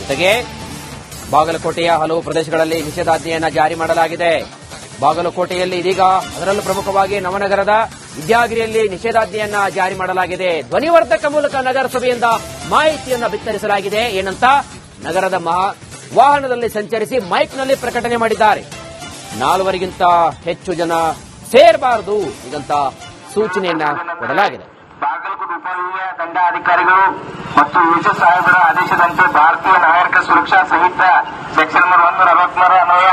ಜೊತೆಗೆ ಬಾಗಲಕೋಟೆಯ ಹಲವು ಪ್ರದೇಶಗಳಲ್ಲಿ ನಿಷೇಧಾಜ್ಞೆಯನ್ನ ಜಾರಿ ಮಾಡಲಾಗಿದೆ. ಬಾಗಲಕೋಟೆಯಲ್ಲಿ ಇದೀಗ ಅದರಲ್ಲೂ ಪ್ರಮುಖವಾಗಿ ನವನಗರದ ವಿದ್ಯಾಗಿರಿಯಲ್ಲಿ ನಿಷೇಧಾಜ್ಞೆಯನ್ನ ಜಾರಿ ಮಾಡಲಾಗಿದೆ. ಧ್ವನಿವರ್ಧಕ ಮೂಲಕ ನಗರಸಭೆಯಿಂದ ಮಾಹಿತಿಯನ್ನ ಬಿತ್ತರಿಸಲಾಗಿದೆ. ಏನಂತ ನಗರದ ವಾಹನದಲ್ಲಿ ಸಂಚರಿಸಿ ಮೈಕ್ನಲ್ಲಿ ಪ್ರಕಟಣೆ ಮಾಡಿದ್ದಾರೆ. 4ವರಿಗಿಂತ ಹೆಚ್ಚು ಜನ ಸೇರಬಾರದು ಈಗಂತ ಸೂಚನೆಯನ್ನ ಕೊಡಲಾಗಿದೆ. ಬಾಗಲಕೋಟೆ ಉಪವಿಭಾಗೀಯ ದಂಡಾಧಿಕಾರಿಗಳು ಮತ್ತು ವಿಶೇಷ ಸಾಹೇಬರ ಆದೇಶದಂತೆ ಭಾರತೀಯ ನಾಗರಿಕ ಸುರಕ್ಷಾ ಸಂಹಿತ ಸೆಕ್ಷನ್ ನಂಬರ್ 143 ಅನ್ವಯ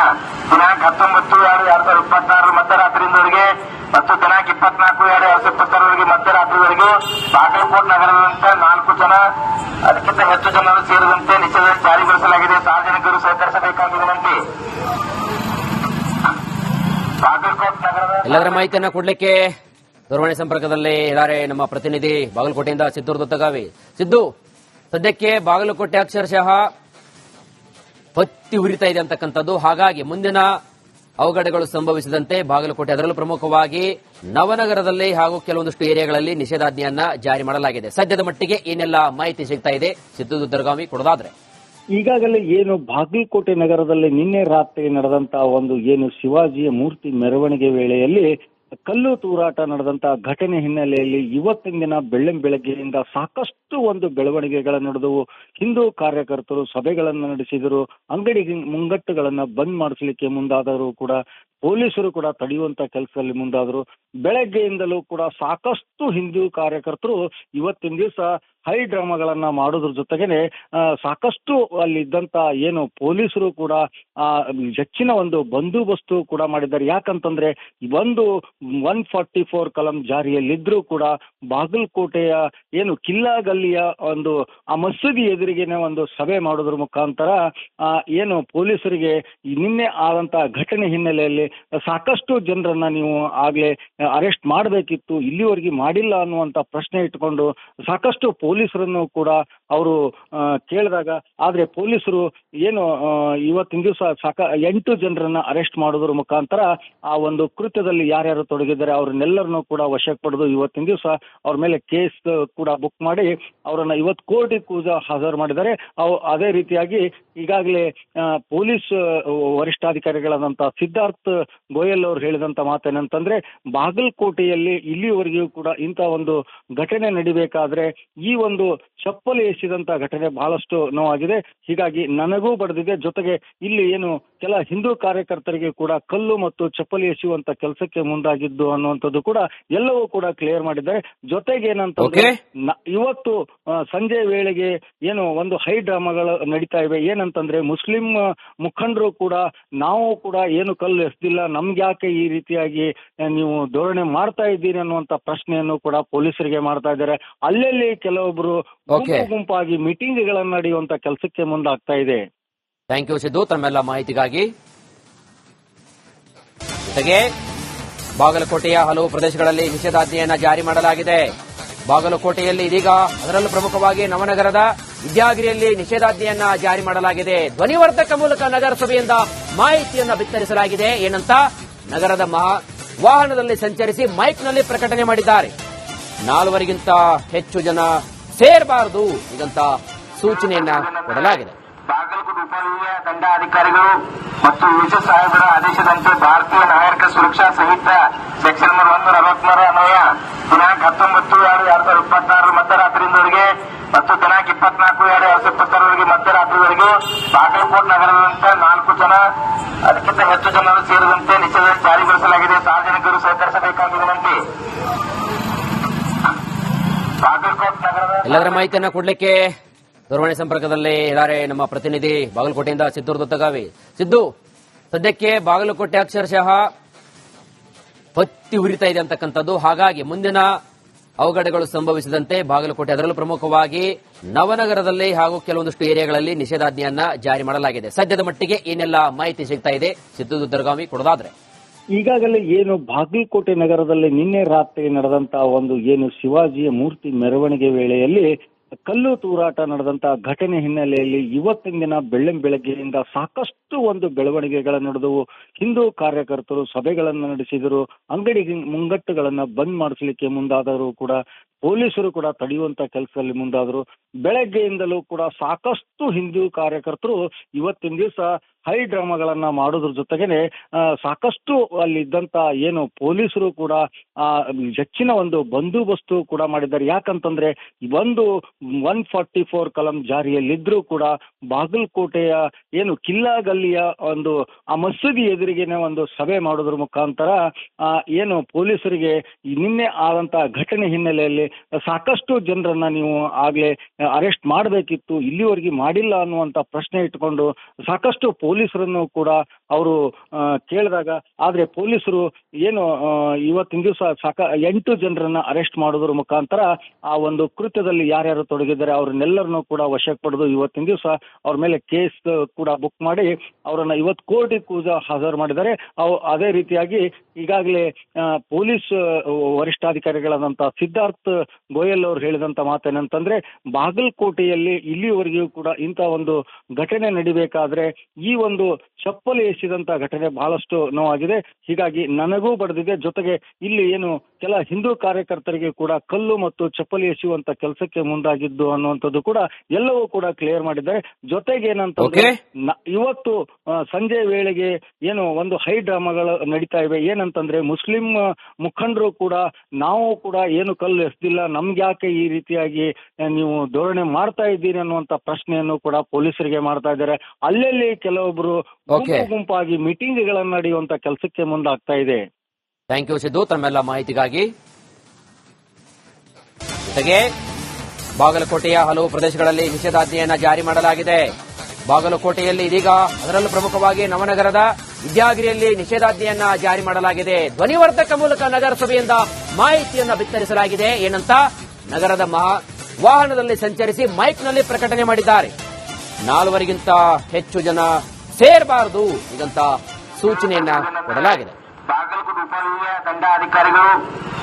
ದಿನಾಂಕ 19/2/2026 ಮಧ್ಯರಾತ್ರಿಯಿಂದವರೆಗೆ ಮತ್ತು ದಿನಾಂಕ 24/2/2026 ಮಧ್ಯರಾತ್ರಿವರೆಗೆ ಬಾಗಲಕೋಟೆ ನಗರದಂತ 4 ಜನ ಅದಕ್ಕಿಂತ ಹೆಚ್ಚು ಜನರು ಸೇರಿದಂತೆ ನಿಷೇಧ ಜಾರಿಗೊಳಿಸಲಾಗಿದೆ. ಸಾರ್ವಜನಿಕರು ಸಹಕರಿಸಬೇಕಾದ ವಿನಂತಿ. ಬಾಗಲಕೋಟೆ ನಗರದ ಎಲ್ಲದರ ಮಾಹಿತಿಯನ್ನ ಕೊಡ್ಲಿಕ್ಕೆ ದೂರವಾಣಿ ಸಂಪರ್ಕದಲ್ಲಿ ಇದ್ದಾರೆ ನಮ್ಮ ಪ್ರತಿನಿಧಿ ಬಾಗಲಕೋಟೆಯಿಂದ ಸಿದ್ದೂರು ದತ್ತಗಾವಿ. ಸಿದ್ದು, ಸದ್ಯಕ್ಕೆ ಬಾಗಲಕೋಟೆ ಅಕ್ಷರಶಃ ಹೊತ್ತಿ ಉರಿತಾ ಇದೆ ಅಂತಕ್ಕಂಥದ್ದು. ಹಾಗಾಗಿ ಮುಂದಿನ ಅವಘಡಗಳು ಸಂಭವಿಸಿದಂತೆ ಬಾಗಲಕೋಟೆ ಅದರಲ್ಲೂ ಪ್ರಮುಖವಾಗಿ ನವನಗರದಲ್ಲಿ ಹಾಗೂ ಕೆಲವೊಂದಿಷ್ಟು ಏರಿಯಾಗಳಲ್ಲಿ ನಿಷೇಧಾಜ್ಞೆಯನ್ನ ಜಾರಿ ಮಾಡಲಾಗಿದೆ. ಸದ್ಯದ ಮಟ್ಟಿಗೆ ಏನೆಲ್ಲ ಮಾಹಿತಿ ಸಿಗ್ತಾ ಇದೆ ಸಿದ್ದೂರು ದತ್ತಗಾವಿ ಕೊಡೋದಾದ್ರೆ? ಈಗಾಗಲೇ ಏನು ಬಾಗಲಕೋಟೆ ನಗರದಲ್ಲಿ ನಿನ್ನೆ ರಾತ್ರಿ ನಡೆದಂತಹ ಒಂದು ಏನು ಶಿವಾಜಿಯ ಮೂರ್ತಿ ಮೆರವಣಿಗೆ ವೇಳೆಯಲ್ಲಿ ಕಲ್ಲು ತೂರಾಟ ನಡೆದಂತಹ ಘಟನೆ ಹಿನ್ನೆಲೆಯಲ್ಲಿ ಇವತ್ತಿನ ದಿನ ಬೆಳಗ್ಗೆಯಿಂದ ಸಾಕಷ್ಟು ಒಂದು ಬೆಳವಣಿಗೆಗಳ ನಡೆದವು. ಹಿಂದೂ ಕಾರ್ಯಕರ್ತರು ಸಭೆಗಳನ್ನು ನಡೆಸಿದರು, ಅಂಗಡಿ ಮುಂಗಟ್ಟುಗಳನ್ನ ಬಂದ್ ಮಾಡಿಸಲಿಕ್ಕೆ ಮುಂದಾದರೂ ಕೂಡ ಪೊಲೀಸರು ಕೂಡ ತಡೆಯುವಂತ ಕೆಲಸದಲ್ಲಿ ಮುಂದಾದರು. ಬೆಳಗ್ಗೆಯಿಂದಲೂ ಕೂಡ ಸಾಕಷ್ಟು ಹಿಂದೂ ಕಾರ್ಯಕರ್ತರು ಇವತ್ತಿನ ದಿವಸ ಹೈ ಡ್ರಾಮಾಗಳನ್ನ ಮಾಡೋದ್ರ ಜೊತೆಗೇನೆ ಸಾಕಷ್ಟು ಅಲ್ಲಿ ಇದ್ದಂತ ಏನು ಪೊಲೀಸರು ಕೂಡ ಹೆಚ್ಚಿನ ಒಂದು ಬಂದೋಬಸ್ತು ಕೂಡ ಮಾಡಿದ್ದಾರೆ. ಯಾಕಂತಂದ್ರೆ ಒಂದು 144 ಕಲಂ ಜಾರಿಯಲ್ಲಿದ್ರೂ ಕೂಡ ಬಾಗಲಕೋಟೆಯ ಏನು ಕಿಲ್ಲಾ ಗಲ್ಲಿಯ ಒಂದು ಆ ಮಸೀದಿ ಎದುರಿಗೆನೆ ಒಂದು ಸಭೆ ಮಾಡೋದ್ರ ಮುಖಾಂತರ ಏನು ಪೊಲೀಸರಿಗೆ ನಿನ್ನೆ ಆದಂತಹ ಘಟನೆ ಹಿನ್ನೆಲೆಯಲ್ಲಿ ಸಾಕಷ್ಟು ಜನರನ್ನ ನೀವು ಆಗ್ಲೇ ಅರೆಸ್ಟ್ ಮಾಡಬೇಕಿತ್ತು, ಇಲ್ಲಿವರೆಗೆ ಮಾಡಿಲ್ಲ ಅನ್ನುವಂತ ಪ್ರಶ್ನೆ ಇಟ್ಕೊಂಡು ಸಾಕಷ್ಟು ಪೊಲೀಸರನ್ನು ಕೂಡ ಅವರು ಕೇಳಿದಾಗ, ಆದ್ರೆ ಪೊಲೀಸರು ಏನು ಇವತ್ತಿನ ದಿವಸ 8 ಜನರನ್ನ ಅರೆಸ್ಟ್ ಮಾಡೋದ್ರ ಮುಖಾಂತರ ಆ ಒಂದು ಕೃತ್ಯದಲ್ಲಿ ಯಾರ್ಯಾರು ತೊಡಗಿದ್ದಾರೆ ಅವ್ರನ್ನೆಲ್ಲರನ್ನೂ ಕೂಡ ವಶಕ್ಕೆ ಪಡೆದು ಇವತ್ತಿನ ದಿವಸ ಅವ್ರ ಮೇಲೆ ಕೇಸ್ ಕೂಡ ಬುಕ್ ಮಾಡಿ ಅವರನ್ನ ಇವತ್ತು ಕೋರ್ಟಿಗೆ ಕೂಡ ಹಾಜರು ಮಾಡಿದ್ದಾರೆ. ಅದೇ ರೀತಿಯಾಗಿ ಈಗಾಗಲೇ ಪೊಲೀಸ್ ವರಿಷ್ಠಾಧಿಕಾರಿಗಳಾದಂತಹ ಸಿದ್ಧಾರ್ಥ್ ಗೋಯಲ್ ಅವರು ಹೇಳಿದಂತ ಮಾತೇನಂತಂದ್ರೆ, ಬಾಗಲಕೋಟೆಯಲ್ಲಿ ಇಲ್ಲಿವರೆಗೂ ಕೂಡ ಇಂಥ ಒಂದು ಘಟನೆ ನಡಿಬೇಕಾದ್ರೆ ಈ ಒಂದು ಚಪ್ಪಲಿ ಎಸೆದಂತ ಘಟನೆ ಬಹಳಷ್ಟು ನೋವಾಗಿದೆ. ಹೀಗಾಗಿ ನನಗೂ ಬಡ್ದಿದೆ. ಜೊತೆಗೆ ಇಲ್ಲಿ ಏನು ಕೆಲ ಹಿಂದೂ ಕಾರ್ಯಕರ್ತರಿಗೆ ಕೂಡ ಕಲ್ಲು ಮತ್ತು ಚಪ್ಪಲಿ ಎಸೆಯುವಂತ ಕೆಲಸಕ್ಕೆ ಮುಂದಾಗಿದ್ದು ಅನ್ನುವಂಥದ್ದು ಕೂಡ ಎಲ್ಲವೂ ಕೂಡ ಕ್ಲಿಯರ್ ಮಾಡಿದ್ದಾರೆ. ಜೊತೆಗೆ ಏನಂತಂದ್ರೆ ಇವತ್ತು ಸಂಜೆ ವೇಳೆಗೆ ಏನು ಒಂದು ಹೈ ಡ್ರಾಮಾಗಳು ನಡೀತಾ ಇವೆ. ಏನಂತಂದ್ರೆ ಮುಸ್ಲಿಂ ಮುಖಂಡರು ಕೂಡ ನಾವು ಕೂಡ ಏನು ಕಲ್ಲು ಎಸ್ದಿಲ್ಲ, ನಮ್ಗೆ ಯಾಕೆ ಈ ರೀತಿಯಾಗಿ ನೀವು ಧೋರಣೆ ಮಾಡ್ತಾ ಇದ್ದೀರಿ ಅನ್ನುವಂತ ಪ್ರಶ್ನೆಯನ್ನು ಕೂಡ ಪೊಲೀಸರಿಗೆ ಮಾಡ್ತಾ ಇದ್ದಾರೆ. ಅಲ್ಲಲ್ಲಿ ಕೆಲವೊಬ್ರು ಗುಂಪಾಗಿ ಮೀಟಿಂಗ್ಗಳನ್ನು ನಡೆಯುವಂತ ಕೆಲಸಕ್ಕೆ ಮುಂದಾಗ್ತಾ ಇದೆ. ಥ್ಯಾಂಕ್ ಯು ಸಿದ್ದು ತಮ್ಮೆಲ್ಲ ಮಾಹಿತಿಗಾಗಿ. ಜೊತೆಗೆ ಬಾಗಲಕೋಟೆಯ ಹಲವು ಪ್ರದೇಶಗಳಲ್ಲಿ ನಿಷೇಧಾಜ್ಞೆಯನ್ನ ಜಾರಿ ಮಾಡಲಾಗಿದೆ. ಬಾಗಲಕೋಟೆಯಲ್ಲಿ ಇದೀಗ ಅದರಲ್ಲೂ ಪ್ರಮುಖವಾಗಿ ನವನಗರದ ವಿದ್ಯಾಗಿರಿಯಲ್ಲಿ ನಿಷೇಧಾಜ್ಞೆಯನ್ನ ಜಾರಿ ಮಾಡಲಾಗಿದೆ. ಧ್ವನಿವರ್ಧಕ ಮೂಲಕ ನಗರಸಭೆಯಿಂದ ಮಾಹಿತಿಯನ್ನ ಬಿತ್ತರಿಸಲಾಗಿದೆ. ಏನಂತ ನಗರದ ವಾಹನದಲ್ಲಿ ಸಂಚರಿಸಿ ಮೈಕ್ನಲ್ಲಿ ಪ್ರಕಟಣೆ ಮಾಡಿದ್ದಾರೆ. 4ವರಿಗಿಂತ ಹೆಚ್ಚು ಜನ ಸೇರಬಾರದು ಈಗಂತ ಸೂಚನೆಯನ್ನ ಕೊಡಲಾಗಿದೆ. ಬಾಗಲಕೋಟೆ ಉಪವಿಭಾಗೀಯ ದಂಡಾಧಿಕಾರಿಗಳು ಮತ್ತು ವಿಶೇಷ ಸಾಹೇಬರ ಆದೇಶದಂತೆ ಭಾರತೀಯ ನಾಗರಿಕ ಸುರಕ್ಷಾ ಸಂಹಿತ ಸೆಕ್ಷನ್ ನಂಬರ್ 143 ಅನ್ವಯ ದಿನಾಂಕ 19/2/2026 ಮಧ್ಯರಾತ್ರಿಯಿಂದವರೆಗೆ ಮತ್ತು ದಿನಾಂಕ 24/2/2026 ಮಧ್ಯರಾತ್ರಿವರೆಗೆ ಬಾಗಲಕೋಟೆ ನಗರದಂತ 4 ಜನ ಅದಕ್ಕಿಂತ ಹೆಚ್ಚು ಜನರು ಸೇರಿದಂತೆ ನಿಷೇಧ ಜಾರಿಗೊಳಿಸಲಾಗಿದೆ. ಸಾರ್ವಜನಿಕರು ಸಹಕರಿಸಬೇಕಾದ ವಿನಂತಿ. ಬಾಗಲಕೋಟೆ ನಗರದ ಎಲ್ಲದರ ಮಾಹಿತಿಯನ್ನ ಕೊಡ್ಲಿಕ್ಕೆ ದೂರವಾಣಿ ಸಂಪರ್ಕದಲ್ಲಿ ಇದ್ದಾರೆ ನಮ್ಮ ಪ್ರತಿನಿಧಿ ಬಾಗಲಕೋಟೆಯಿಂದ ಸಿದ್ದೂರು ದತ್ತಗಾವಿ. ಸಿದ್ದು, ಸದ್ಯಕ್ಕೆ ಬಾಗಲಕೋಟೆ ಅಕ್ಷರಶಃ ಹೊತ್ತಿ ಉರಿತಾ ಇದೆ ಅಂತಕ್ಕಂಥದ್ದು. ಹಾಗಾಗಿ ಮುಂದಿನ ಅವಘಡಗಳು ಸಂಭವಿಸಿದಂತೆ ಬಾಗಲಕೋಟೆ ಅದರಲ್ಲೂ ಪ್ರಮುಖವಾಗಿ ನವನಗರದಲ್ಲಿ ಹಾಗೂ ಕೆಲವೊಂದಿಷ್ಟು ಏರಿಯಾಗಳಲ್ಲಿ ನಿಷೇಧಾಜ್ಞೆಯನ್ನ ಜಾರಿ ಮಾಡಲಾಗಿದೆ. ಸದ್ಯದ ಮಟ್ಟಿಗೆ ಏನೆಲ್ಲ ಮಾಹಿತಿ ಸಿಗ್ತಾ ಇದೆ ಸಿದ್ದೂರು ದತ್ತಗಾವಿ ಕೊಡೋದಾದ್ರೆ? ಈಗಾಗಲೇ ಏನು ಬಾಗಲಕೋಟೆ ನಗರದಲ್ಲಿ ನಿನ್ನೆ ರಾತ್ರಿ ನಡೆದಂತಹ ಒಂದು ಏನು ಶಿವಾಜಿಯ ಮೂರ್ತಿ ಮೆರವಣಿಗೆ ವೇಳೆಯಲ್ಲಿ ಕಲ್ಲು ತೂರಾಟ ನಡೆದಂತಹ ಘಟನೆ ಹಿನ್ನೆಲೆಯಲ್ಲಿ ಇವತ್ತಿನ ದಿನ ಬೆಳಗ್ಗೆಯಿಂದ ಸಾಕಷ್ಟು ಒಂದು ಬೆಳವಣಿಗೆಗಳ ನಡೆದವು. ಹಿಂದೂ ಕಾರ್ಯಕರ್ತರು ಸಭೆಗಳನ್ನು ನಡೆಸಿದರು, ಅಂಗಡಿ ಮುಂಗಟ್ಟುಗಳನ್ನ ಬಂದ್ ಮಾಡಿಸಲಿಕ್ಕೆ ಮುಂದಾದರೂ ಕೂಡ ಪೊಲೀಸರು ಕೂಡ ತಡೆಯುವಂತ ಕೆಲಸದಲ್ಲಿ ಮುಂದಾದ್ರು. ಬೆಳಗ್ಗೆಯಿಂದಲೂ ಕೂಡ ಸಾಕಷ್ಟು ಹಿಂದೂ ಕಾರ್ಯಕರ್ತರು ಇವತ್ತಿನ ದಿವಸ ಹೈ ಡ್ರಾಮಾಗಳನ್ನ ಮಾಡೋದ್ರ ಜೊತೆಗೇನೆ ಸಾಕಷ್ಟು ಅಲ್ಲಿ ಇದ್ದಂತ ಏನು ಪೊಲೀಸರು ಕೂಡ ಹೆಚ್ಚಿನ ಒಂದು ಬಂದೋಬಸ್ತು ಕೂಡ ಮಾಡಿದ್ದಾರೆ. ಯಾಕಂತಂದ್ರೆ ಒಂದು 144 ಕಲಂ ಜಾರಿಯಲ್ಲಿದ್ರೂ ಕೂಡ ಬಾಗಲಕೋಟೆಯ ಏನು ಕಿಲ್ಲಾ ಗಲ್ಲಿಯ ಒಂದು ಆ ಮಸೀದಿ ಎದುರಿಗೇನೆ ಒಂದು ಸಭೆ ಮಾಡೋದ್ರ ಮುಖಾಂತರ ಏನು ಪೊಲೀಸರಿಗೆ ನಿನ್ನೆ ಆದಂತ ಘಟನೆ ಹಿನ್ನೆಲೆಯಲ್ಲಿ ಸಾಕಷ್ಟು ಜನರನ್ನ ನೀವು ಆಗ್ಲೇ ಅರೆಸ್ಟ್ ಮಾಡಬೇಕಿತ್ತು, ಇಲ್ಲಿವರೆಗೆ ಮಾಡಿಲ್ಲ ಅನ್ನುವಂತ ಪ್ರಶ್ನೆ ಇಟ್ಕೊಂಡು ಸಾಕಷ್ಟು ಪೊಲೀಸರನ್ನು ಕೂಡ ಅವರು ಕೇಳಿದಾಗ, ಆದ್ರೆ ಪೊಲೀಸರು ಏನು ಇವತ್ತಿನ ದಿವಸ 8 ಜನರನ್ನ ಅರೆಸ್ಟ್ ಮಾಡೋದ್ರ ಮುಖಾಂತರ ಆ ಒಂದು ಕೃತ್ಯದಲ್ಲಿ ಯಾರ್ಯಾರು ತೊಡಗಿದ್ದಾರೆ ಅವ್ರನ್ನೆಲ್ಲರನ್ನೂ ಕೂಡ ವಶಕ್ಕೆ ಪಡೆದು ಇವತ್ತಿನ ದಿವಸ ಅವ್ರ ಮೇಲೆ ಕೇಸ್ ಕೂಡ ಬುಕ್ ಮಾಡಿ ಅವರನ್ನ ಇವತ್ತು ಕೋರ್ಟಿಗೆ ಕೂಡ ಹಾಜರು ಮಾಡಿದ್ದಾರೆ. ಅದೇ ರೀತಿಯಾಗಿ ಈಗಾಗಲೇ ಪೊಲೀಸ್ ವರಿಷ್ಠಾಧಿಕಾರಿಗಳಾದಂತ ಸಿದ್ಧಾರ್ಥ್ ಗೋಯಲ್ ಅವರು ಹೇಳಿದಂತ ಮಾತೇನಂತಂದ್ರೆ, ಬಾಗಲಕೋಟೆಯಲ್ಲಿ ಇಲ್ಲಿವರೆಗೂ ಕೂಡ ಇಂಥ ಒಂದು ಘಟನೆ ನಡಿಬೇಕಾದ್ರೆ ಈ ಒಂದು ಚಪ್ಪಲಿ ಎಸೆದಂತ ಘಟನೆ ಬಹಳಷ್ಟು ನೋವಾಗಿದೆ. ಹೀಗಾಗಿ ನನಗೂ ಬಡ್ದಿದೆ, ಜೊತೆಗೆ ಇಲ್ಲಿ ಏನು ಕೆಲ ಹಿಂದೂ ಕಾರ್ಯಕರ್ತರಿಗೆ ಕೂಡ ಕಲ್ಲು ಮತ್ತು ಚಪ್ಪಲಿ ಎಸೆಯುವಂತ ಕೆಲಸಕ್ಕೆ ಮುಂದಾಗಿದ್ದು ಅನ್ನುವಂಥದ್ದು ಕೂಡ ಎಲ್ಲವೂ ಕೂಡ ಕ್ಲಿಯರ್ ಮಾಡಿದ್ದಾರೆ. ಜೊತೆಗೆ ಏನಂತಂದ್ರೆ ಇವತ್ತು ಸಂಜೆ ವೇಳೆಗೆ ಏನು ಒಂದು ಹೈ ಡ್ರಾಮಾಗಳು ನಡೀತಾ ಇವೆ. ಏನಂತಂದ್ರೆ ಮುಸ್ಲಿಂ ಮುಖಂಡರು ಕೂಡ ನಾವು ಕೂಡ ಏನು ಕಲ್ಲು ಎಸ್ದಿಲ್ಲ, ನಮ್ಗೆ ಯಾಕೆ ಈ ರೀತಿಯಾಗಿ ನೀವು ಧೋರಣೆ ಮಾಡ್ತಾ ಇದ್ದೀರಿ ಅನ್ನುವಂತ ಪ್ರಶ್ನೆಯನ್ನು ಕೂಡ ಪೊಲೀಸರಿಗೆ ಮಾಡ್ತಾ ಇದ್ದಾರೆ. ಅಲ್ಲಲ್ಲಿ ಕೆಲವೊಬ್ರು ಗುಂಪಾಗಿ ಮೀಟಿಂಗ್ಗಳನ್ನು ನಡೆಯುವಂತ ಕೆಲಸಕ್ಕೆ ಮುಂದಾಗ್ತಾ ಇದೆ. ಥ್ಯಾಂಕ್ ಯು ಸಿದ್ದು ತಮ್ಮೆಲ್ಲ ಮಾಹಿತಿಗಾಗಿ. ಜೊತೆಗೆ ಬಾಗಲಕೋಟೆಯ ಹಲವು ಪ್ರದೇಶಗಳಲ್ಲಿ ನಿಷೇಧಾಜ್ಞೆಯನ್ನ ಜಾರಿ ಮಾಡಲಾಗಿದೆ. ಬಾಗಲಕೋಟೆಯಲ್ಲಿ ಇದೀಗ ಅದರಲ್ಲೂ ಪ್ರಮುಖವಾಗಿ ನವನಗರದ ವಿದ್ಯಾಗಿರಿಯಲ್ಲಿ ನಿಷೇಧಾಜ್ಞೆಯನ್ನ ಜಾರಿ ಮಾಡಲಾಗಿದೆ. ಧ್ವನಿವರ್ಧಕ ಮೂಲಕ ನಗರಸಭೆಯಿಂದ ಮಾಹಿತಿಯನ್ನ ಬಿತ್ತರಿಸಲಾಗಿದೆ. ಏನಂತ ನಗರದ ವಾಹನದಲ್ಲಿ ಸಂಚರಿಸಿ ಮೈಕ್ನಲ್ಲಿ ಪ್ರಕಟಣೆ ಮಾಡಿದ್ದಾರೆ. 4ವರೆಗಿಂತ ಹೆಚ್ಚು ಜನ ಸೇರಬಾರದು ಈಗಂತ ಸೂಚನೆಯನ್ನ ಕೊಡಲಾಗಿದೆ. ಬಾಗಲಕೋಟೆ ಉಪವಿಭಾಗೀಯ ದಂಡಾಧಿಕಾರಿಗಳು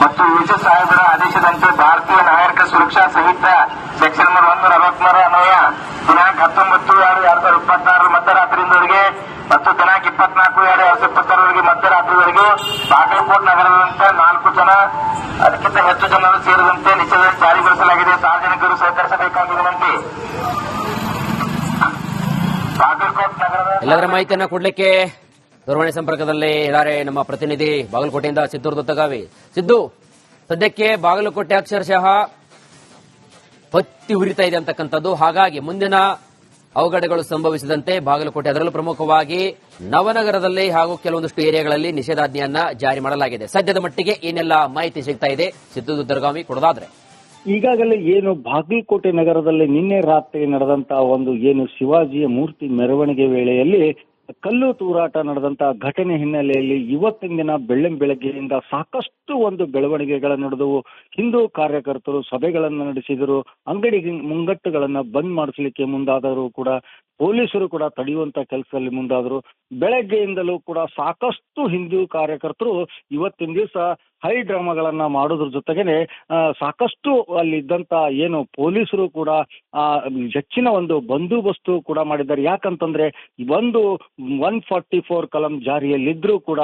ಮತ್ತು ವಿಶೇಷ ಸಾಹೇಬರ ಆದೇಶದಂತೆ ಭಾರತೀಯ ನಾಗರಿಕ ಸುರಕ್ಷಾ ಸಂಹಿತ ಸೆಕ್ಷನ್ ನಂಬರ್ 143 ಅನ್ವಯ ದಿನಾಂಕ 19/2/2026 ಮಧ್ಯರಾತ್ರಿಯಿಂದವರೆಗೆ ಮತ್ತು ದಿನಾಂಕ 24/2/2026 ಮಧ್ಯರಾತ್ರಿವರೆಗೆ ಬಾಗಲಕೋಟೆ ನಗರದಂತ 4 ಜನ ಅದಕ್ಕಿಂತ ಹೆಚ್ಚು ಜನರು ಸೇರಿದಂತೆ ನಿಷೇಧ ಜಾರಿಗೊಳಿಸಲಾಗಿದೆ. ಸಾರ್ವಜನಿಕರು ಸಹಕರಿಸಬೇಕಾಗಿದೆ ವಿನಂತಿ. ಬಾಗಲಕೋಟೆ ನಗರದ ಎಲ್ಲದರ ಮಾಹಿತಿಯನ್ನ ಕೊಡ್ಲಿಕ್ಕೆ ದೂರವಾಣಿ ಸಂಪರ್ಕದಲ್ಲಿ ಇದ್ದಾರೆ ನಮ್ಮ ಪ್ರತಿನಿಧಿ ಬಾಗಲಕೋಟೆಯಿಂದ ಸಿದ್ದೂರು ದತ್ತಗಾವಿ. ಸಿದ್ದು, ಸದ್ಯಕ್ಕೆ ಬಾಗಲಕೋಟೆ ಅಕ್ಷರಶಃ ಹೊತ್ತಿ ಉರಿತಾ ಇದೆ ಅಂತಕ್ಕಂಥದ್ದು. ಹಾಗಾಗಿ ಮುಂದಿನ ಅವಘಡಗಳು ಸಂಭವಿಸಿದಂತೆ ಬಾಗಲಕೋಟೆ ಅದರಲ್ಲೂ ಪ್ರಮುಖವಾಗಿ ನವನಗರದಲ್ಲಿ ಹಾಗೂ ಕೆಲವೊಂದಿಷ್ಟು ಏರಿಯಾಗಳಲ್ಲಿ ನಿಷೇಧಾಜ್ಞೆಯನ್ನ ಜಾರಿ ಮಾಡಲಾಗಿದೆ. ಸದ್ಯದ ಮಟ್ಟಿಗೆ ಏನೆಲ್ಲ ಮಾಹಿತಿ ಸಿಗ್ತಾ ಇದೆ ಸಿದ್ದು ದತ್ತಗಾವಿ ಕೊಡೋದಾದ್ರೆ? ಈಗಾಗಲೇ ಏನು ಬಾಗಲಕೋಟೆ ನಗರದಲ್ಲಿ ನಿನ್ನೆ ರಾತ್ರಿ ನಡೆದಂತ ಒಂದು ಏನು ಶಿವಾಜಿಯ ಮೂರ್ತಿ ಮೆರವಣಿಗೆ ವೇಳೆಯಲ್ಲಿ ಕಲ್ಲು ತೂರಾಟ ನಡೆದಂತ ಘಟನೆ ಹಿನ್ನೆಲೆಯಲ್ಲಿ ಇವತ್ತಿನ ದಿನ ಬೆಳಗ್ಗೆಯಿಂದ ಸಾಕಷ್ಟು ಒಂದು ಬೆಳವಣಿಗೆಗಳು ನಡೆದವು. ಹಿಂದೂ ಕಾರ್ಯಕರ್ತರು ಸಭೆಗಳನ್ನು ನಡೆಸಿದರು, ಅಂಗಡಿ ಮುಂಗಟ್ಟುಗಳನ್ನ ಬಂದ್ ಮಾಡಿಸಲಿಕ್ಕೆ ಮುಂದಾದರೂ ಕೂಡ ಪೊಲೀಸರು ಕೂಡ ತಡೆಯುವಂತ ಕೆಲಸದಲ್ಲಿ ಮುಂದಾದ್ರು. ಬೆಳಗ್ಗೆಯಿಂದಲೂ ಕೂಡ ಸಾಕಷ್ಟು ಹಿಂದೂ ಕಾರ್ಯಕರ್ತರು ಇವತ್ತಿನ ದಿವಸ ಹೈ ಡ್ರಾಮಾಗಳನ್ನ ಮಾಡೋದ್ರ ಜೊತೆಗೇನೆ ಸಾಕಷ್ಟು ಅಲ್ಲಿ ಇದ್ದಂತ ಏನು ಪೊಲೀಸರು ಕೂಡ ಹೆಚ್ಚಿನ ಒಂದು ಬಂದೋಬಸ್ತು ಕೂಡ ಮಾಡಿದ್ದಾರೆ. ಯಾಕಂತಂದ್ರೆ ಒಂದು 144 ಕಲಂ ಜಾರಿಯಲ್ಲಿದ್ರೂ ಕೂಡ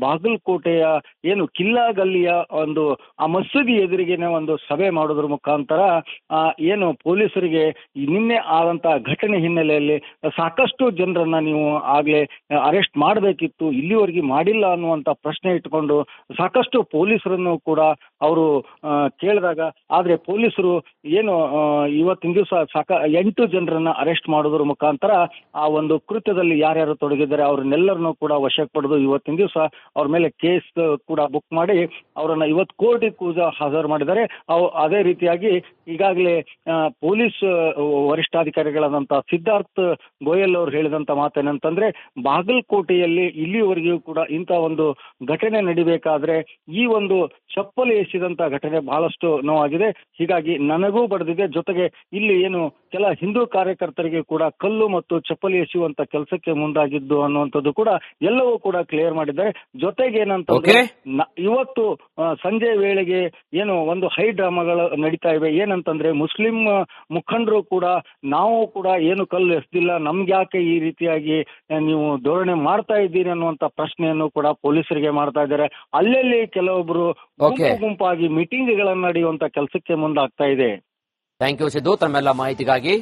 ಬಾಗಲಕೋಟೆಯ ಏನು ಕಿಲ್ಲಾ ಗಲ್ಲಿಯ ಒಂದು ಆ ಮಸೀದಿ ಎದುರಿಗೇನೆ ಒಂದು ಸಭೆ ಮಾಡೋದ್ರ ಮುಖಾಂತರ ಏನು ಪೊಲೀಸರಿಗೆ ನಿನ್ನೆ ಆದಂತ ಘಟನೆ ಹಿನ್ನೆಲೆಯಲ್ಲಿ ಸಾಕಷ್ಟು ಜನರನ್ನ ನೀವು ಆಗ್ಲೇ ಅರೆಸ್ಟ್ ಮಾಡಬೇಕಿತ್ತು, ಇಲ್ಲಿವರೆಗೆ ಮಾಡಿಲ್ಲ ಅನ್ನುವಂತ ಪ್ರಶ್ನೆ ಇಟ್ಕೊಂಡು ಸಾಕಷ್ಟು ಪೊಲೀಸರನ್ನು ಕೂಡ ಅವರು ಕೇಳಿದಾಗ, ಆದ್ರೆ ಪೊಲೀಸರು ಏನು ಇವತ್ತಿನ ದಿವಸ 8 ಜನರನ್ನ ಅರೆಸ್ಟ್ ಮಾಡೋದ್ರ ಮುಖಾಂತರ ಆ ಒಂದು ಕೃತ್ಯದಲ್ಲಿ ಯಾರ್ಯಾರು ತೊಡಗಿದ್ದಾರೆ ಅವ್ರನ್ನೆಲ್ಲರನ್ನೂ ಕೂಡ ವಶಕ್ಕೆ ಪಡೆದು ಇವತ್ತಿನ ದಿವಸ ಅವ್ರ ಮೇಲೆ ಕೇಸ್ ಕೂಡ ಬುಕ್ ಮಾಡಿ ಅವರನ್ನ ಇವತ್ತು ಕೋರ್ಟಿಗೆ ಕೂಡ ಹಾಜರು ಮಾಡಿದ್ದಾರೆ. ಅದೇ ರೀತಿಯಾಗಿ ಈಗಾಗಲೇ ಪೊಲೀಸ್ ವರಿಷ್ಠಾಧಿಕಾರಿಗಳಾದಂತ ಸಿದ್ಧಾರ್ಥ್ ಗೋಯಲ್ ಅವರು ಹೇಳಿದಂತ ಮಾತೇನಂತಂದ್ರೆ, ಬಾಗಲಕೋಟೆಯಲ್ಲಿ ಇಲ್ಲಿವರೆಗೂ ಕೂಡ ಇಂಥ ಒಂದು ಘಟನೆ ನಡಿಬೇಕಾದ್ರೆ ಈ ಒಂದು ಚಪ್ಪಲಿ ಎಸೆದಂತ ಘಟನೆ ಬಹಳಷ್ಟು ನೋವಾಗಿದೆ. ಹೀಗಾಗಿ ನನಗೂ ಬಡ್ದಿದೆ, ಜೊತೆಗೆ ಇಲ್ಲಿ ಏನು ಕೆಲ ಹಿಂದೂ ಕಾರ್ಯಕರ್ತರಿಗೆ ಕೂಡ ಕಲ್ಲು ಮತ್ತು ಚಪ್ಪಲಿ ಎಸೆಯುವಂತ ಕೆಲಸಕ್ಕೆ ಮುಂದಾಗಿದ್ದು ಅನ್ನುವಂಥದ್ದು ಕೂಡ ಎಲ್ಲವೂ ಕೂಡ ಕ್ಲಿಯರ್ ಮಾಡಿದ್ದಾರೆ. ಜೊತೆಗೆ ಏನಂತಂದ್ರೆ ಇವತ್ತು ಸಂಜೆ ವೇಳೆಗೆ ಏನು ಒಂದು ಹೈ ಡ್ರಾಮಾಗಳು ನಡೀತಾ ಇವೆ. ಏನಂತಂದ್ರೆ ಮುಸ್ಲಿಂ ಮುಖಂಡರು ಕೂಡ ನಾವು ಕೂಡ ಏನು ಕಲ್ಲು ಎಸ್ದಿಲ್ಲ, ಗೊತ್ತಿಲ್ಲ, ನಮ್ಗೆ ಯಾಕೆ ಈ ರೀತಿಯಾಗಿ ನೀವು ಧೋರಣೆ ಮಾಡ್ತಾ ಇದ್ದೀರಿ ಅನ್ನುವಂತ ಪ್ರಶ್ನೆಯನ್ನು ಕೂಡ ಪೊಲೀಸರಿಗೆ ಮಾಡ್ತಾ ಇದ್ದಾರೆ. ಅಲ್ಲಲ್ಲಿ ಕೆಲವೊಬ್ರು ಗುಂಪಾಗಿ ಮೀಟಿಂಗ್ಗಳನ್ನು ನಡೆಯುವಂತ ಕೆಲಸಕ್ಕೆ ಮುಂದಾಗ್ತಾ ಇದೆ. ಥ್ಯಾಂಕ್ ಯು ಸಿದ್ದು, ತಮ್ಮೆಲ್ಲ ಮಾಹಿತಿಗಾಗಿ.